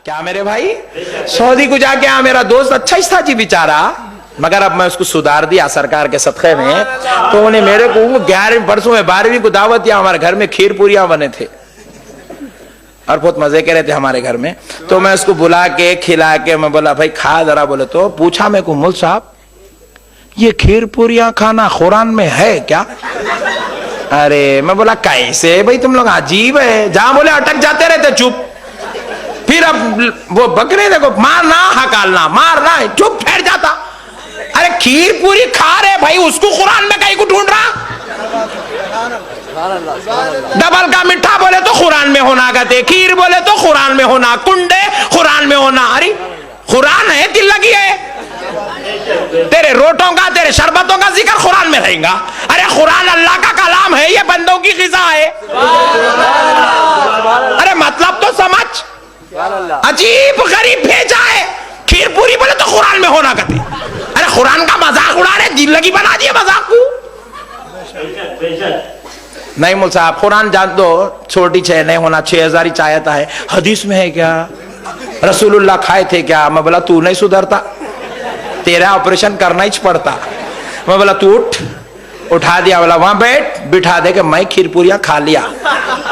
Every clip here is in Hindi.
क्या मेरे भाई, सऊदी को जाके मेरा दोस्त अच्छा ही था जी बेचारा, मगर अब मैं उसको सुधार दिया सरकार के सदक़े में। तो उन्हें मेरे को 11वीं परसों में 12वीं को दावत दिया, हमारे घर में खीर पूरियां बने थे और बहुत मजे के रहे थे हमारे घर में। तो मैं उसको बुला के खिला के मैं बोला भाई खा जरा, बोले तो पूछा मेरे को मुल साहब ये खीर पूरियां खाना कुरान में है क्या? अरे मैं बोला कैसे भाई तुम लोग अजीब है, जहां बोले अटक जाते रहते चुप। फिर अब वो बकरे देखो मारना हकालना मारना चुप ठहर जाता। अरे खीर पूरी खा रहे भाई, उसको कुरान में कहीं को ढूंढ रहा? डबल का मिठा बोले तो कुरान में होना, कहते खीर बोले तो कुरान में होना, कुंडे कुरान में होना। अरे कुरान है दिल लगी है, तेरे रोटों का तेरे शरबतों का जिक्र कुरान में रहेगा। अरे कुरान अल्लाह का कलाम है, ये बंदों की ग़िज़ा है। अरे मतलब तो समझ, अजीब गरीब भेजा है। खीर पूरी बोले तो कुरान में होना कहते। अरे कुरान का मजाक उड़ा रहे, दिल लगी बना दिए मजाक को। नहीं मुल साहब कुरान जान दो, छोटी छह नहीं होना 6000 ही चाहता है। हदीस में है क्या? रसूलुल्लाह खाए थे क्या? मैं बोला तू नहीं सुधरता, तेरा ऑपरेशन करना ही पड़ता। मैं बोला तू उठा दिया, बोला वहां बैठ, बिठा दे के मैं खीर पूरियां खा लिया,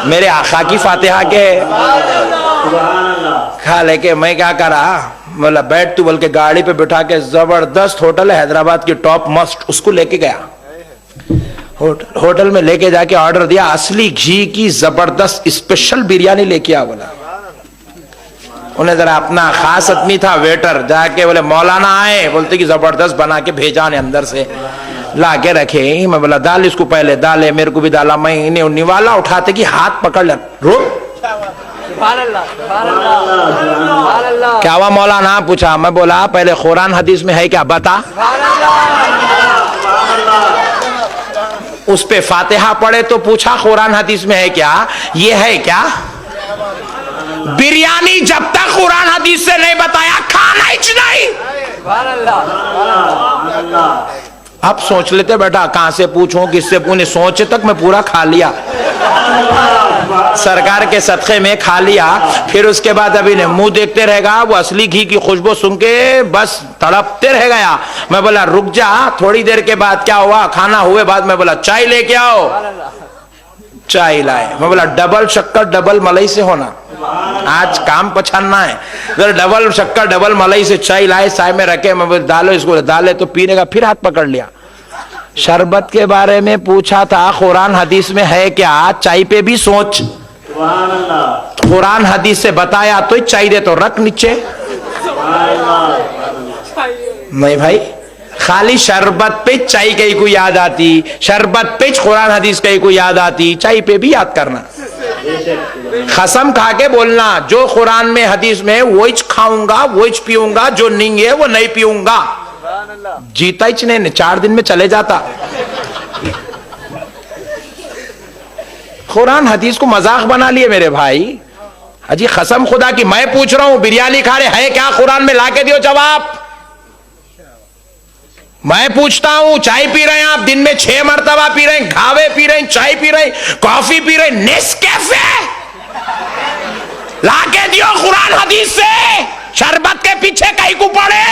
मेरे आका की फातिहा के खा लेके मैं क्या करा, बोला बैठ तू, बोल के गाड़ी पे बिठा के जबरदस्त होटल है हैदराबाद की टॉप मस्ट, उसको लेके गया। होटल में लेके जाके ऑर्डर दिया, असली घी की जबरदस्त स्पेशल बिरयानी लेके आ। बोला उन्हें जरा अपना खास आदमी था वेटर, जाके बोले मौलाना आए, बोलते कि जबरदस्त बना के भेजा ने अंदर से ला के रखे। मैं बोला दाल इसको, पहले दाले मेरे को भी डाला, मैं इन्हें निवाला उठाते कि हाथ पकड़ ले, रुक क्या हुआ मौलाना? पूछा। मैं बोला पहले कुरान हदीस में है क्या बता। उस पे फातिहा पढ़े तो पूछा कुरान हदीस में है क्या, ये है क्या? बिरयानी जब तक कुरान हदीस से नहीं बताया खाना ही नहीं। अब सोच लेते बेटा कहां से पूछूं किससे पूछूं, सोचे तक मैं पूरा खा लिया, सरकार के सदक़े में खा लिया। फिर उसके बाद अभी ने मुंह देखते रहेगा, वो असली घी की खुशबू सुन के बस तड़पते रह गया। मैं बोला रुक जा, थोड़ी देर के बाद क्या हुआ, खाना हुए बाद मैं बोला चाय लेके आओ, चाय लाए। मैं बोला डबल शक्कर डबल मलाई से होना, आज काम पछानना है। तो डबल शक्कर डबल मलाई से चाय लाए, चाय में रखे। मैं बोला डालो इसको, डाले तो पीने का, फिर हाथ पकड़ लिया। शरबत के बारे में पूछा था कुरान हदीस में है क्या, चाय पे भी सोच, कुरान हदीस से बताया तो चाय दे तो रख नीचे। नहीं भाई, खाली शरबत पे चाय कहीं को याद आती, शरबत पे कुरान हदीस कहीं को याद आती, चाय पे भी याद करना। कसम खा के बोलना जो कुरान में हदीस में वही खाऊंगा वही पीऊंगा, जो नहीं है वो नहीं पीऊंगा। जीता ही नहीं, 4 दिन में चले जाता। कुरान हदीस को मजाक बना लिए मेरे भाई। अजी कसम खुदा की मैं पूछ रहा हूं, बिरयानी खा रहे है क्या कुरान में, लाके दियो जवाब। मैं पूछता हूं चाय पी रहे हैं आप, दिन में 6 मरतबा पी रहे हैं, घावे पी रहे हैं, चाय पी रहे हैं, कॉफी पी रहे हैं, नेस्कैफे लाके दियो कुरान हदीस से। शरबत के पीछे कहीं को पड़े,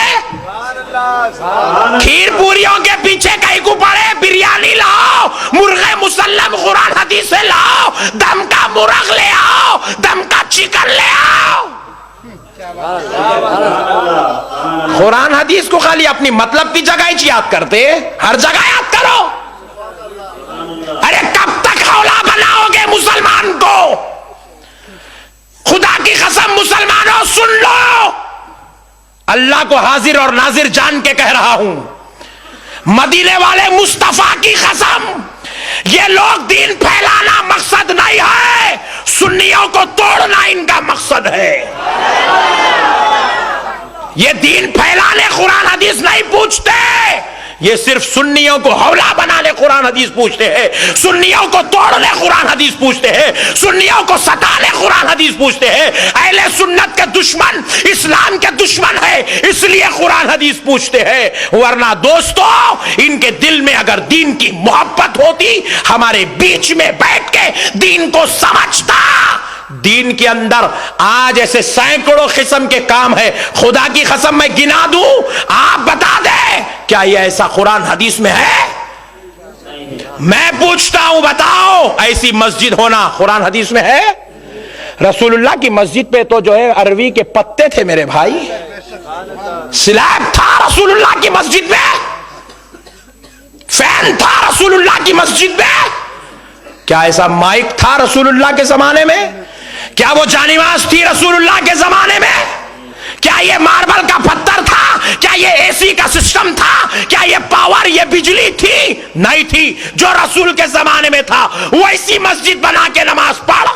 खीर पूरियों के पीछे कहीं को पड़े, बिरयानी लाओ, मुर्गे मुसल्लम कुरान हदीस से लाओ, दम का मुर्ग ले आओ, दम का चिकन ले आओ। कुरान हदीस को खाली अपनी मतलब की जगह ही याद करते, हर जगह याद करो। अरे कब तक हौला बनाओगे मुसलमान को? खुदा की कसम मुसलमानों सुन लो, अल्लाह को हाजिर और नाजिर जान के कह रहा हूं, मदीने वाले मुस्तफा की कसम, ये लोग दीन फैलाना मकसद नहीं है, सुन्नियों को तोड़ना इनका मकसद है। ये दीन फैलाने कुरान हदीस नहीं पूछते, ये सिर्फ सुन्नियों को हौला बनाने कुरान हदीस पूछते हैं, सुन्नियों को तोड़ने कुरान हदीस पूछते हैं, सुन्नियों को सताने कुरान हदीस पूछते हैं। अहले सुन्नत के दुश्मन इस्लाम के दुश्मन है, इसलिए कुरान हदीस पूछते हैं। वरना दोस्तों इनके दिल में अगर दीन की मोहब्बत होती, हमारे बीच में बैठ के दीन को समझता, दीन के अंदर आज ऐसे सैकड़ों किस्म के काम है, खुदा की कसम मैं गिना दूं, आप बता दें क्या ये ऐसा कुरान हदीस में है? मैं पूछता हूं, बताओ ऐसी मस्जिद होना कुरान हदीस में है? रसूलुल्लाह की मस्जिद पे तो जो है अरवी के पत्ते थे मेरे भाई, स्लैब था रसूलुल्लाह की मस्जिद में, फैन था रसूलुल्लाह की मस्जिद में। क्या ऐसा माइक था रसूलुल्लाह के जमाने में? क्या वो जानिमाज थी रसूलुल्लाह के जमाने में? क्या ये मार्बल का पत्थर था? क्या ये एसी का सिस्टम था? क्या ये पावर, ये बिजली थी? नहीं थी। जो रसूल के जमाने में था वैसी मस्जिद बना के नमाज पढ़।